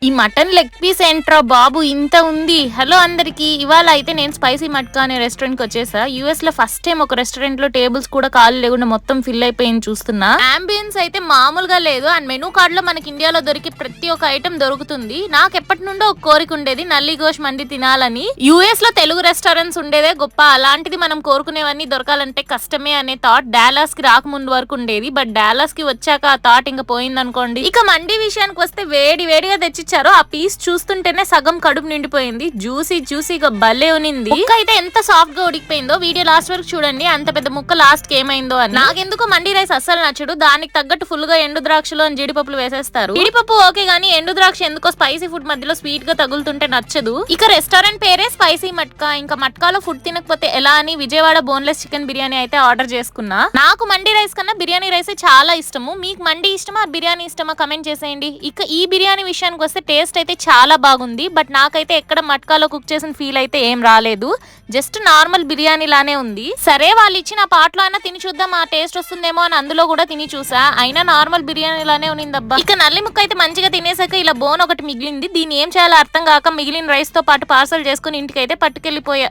ఈ mutton leg piece ఏంట్రా బాబు ఇంత ఉంది. హలో అందరికి, ఇవాళ అయితే నేను స్పైసీ మట్కా అనే రెస్టారెంట్ కి వచ్చేసా. యూఎస్ లో ఫస్ట్ టైం ఒక రెస్టారెంట్ లో టేబుల్స్ కూడా ఖాళీ లేకుండా మొత్తం ఫిల్ అయిపోయింది చూస్తున్నా. అంబియన్స్ అయితే మామూలుగా లేదు. అండ్ మెనూ కార్డ్ లో మనకి ఇండియాలో దొరికి ప్రతి ఒక్క ఐటమ్ దొరుకుతుంది. నాకు ఎప్పటి నుండో ఒక కోరిక ఉండేది నల్లి గోష్ మండి తినాలని. యూఎస్ లో తెలుగు రెస్టారెంట్స్ ఉండేదే గొప్ప, అలాంటిది మనం కోరుకునేవన్నీ దొరకాలంటే కష్టమే అనే థాట్ డాలస్ కి రాకముందు వరకు ఉండేది. బట్ డాలస్ కి వచ్చాక ఆ థాట్ ఇంకా పోయింది అనుకోండి. ఇక మండి విషయానికి వస్తే వేడి వేడిగా తెచ్చి ఆ పీస్ చూస్తుంటేనే సగం కడుపు నిండిపోయింది. జ్యూసీగా భలే ఉనింది. ముక్క అయితే ఎంత సాఫ్ట్ గా ఉడికిపోయిందో వీడియో లాస్ట్ వరకు చూడండి. అంత పెద్ద ముక్క లాస్ట్ కి ఏమైందో అని. నాకెందుకు మండి రైస్ అస్సలు నచ్చడు. దానికి తగ్గట్టు ఫుల్ గా ఎండు ద్రాక్షలు అని జీడిపప్పులు వేసేస్తారు. జీడిపప్పు ఓకే గానీ ఎండు ద్రాక్ష ఎందుకో స్పైసీ ఫుడ్ మధ్యలో స్వీట్ గా తగులుతుంటే నచ్చదు. ఇక రెస్టారెంట్ పేరే స్పైసీ మట్కా. ఇంకా మట్కాలో ఫుడ్ తినకపోతే ఎలా అని విజయవాడ బోన్లెస్ చికెన్ బిర్యానీ అయితే ఆర్డర్ చేసుకున్నా. నాకు మండి రైస్ కన్నా బిర్యానీ రైస్ చాలా ఇష్టము. మీకు మండి ఇష్టమా బిర్యానీ ఇష్టమా కమెంట్ చేసేయండి. ఇక ఈ బిర్యానీ విషయానికి వస్తే టేస్ట్ అయితే చాలా బాగుంది. బట్ నాకైతే ఎక్కడ మట్కాలో కుక్ చేసిన ఫీల్ అయితే ఏం రాలేదు. జస్ట్ నార్మల్ బిర్యానీ లానే ఉంది. సరే వాళ్ళు ఇచ్చిన పాటలో అయినా తిని చూద్దాం ఆ టేస్ట్ వస్తుందేమో అని అందులో కూడా తిని చూసా. అయినా నార్మల్ బిర్యానీ లానే ఉన్నిందబ్బా. ఇక నల్లి ముక్క అయితే మంచిగా తినేసాక ఇలా బోన్ ఒకటి మిగిలింది. దీన్ని ఏం చేయాలో అర్థం కాక మిగిలిన రైస్ తో పాటు పార్సల్ చేసుకుని ఇంటికైతే పట్టుకెళ్లిపోయా.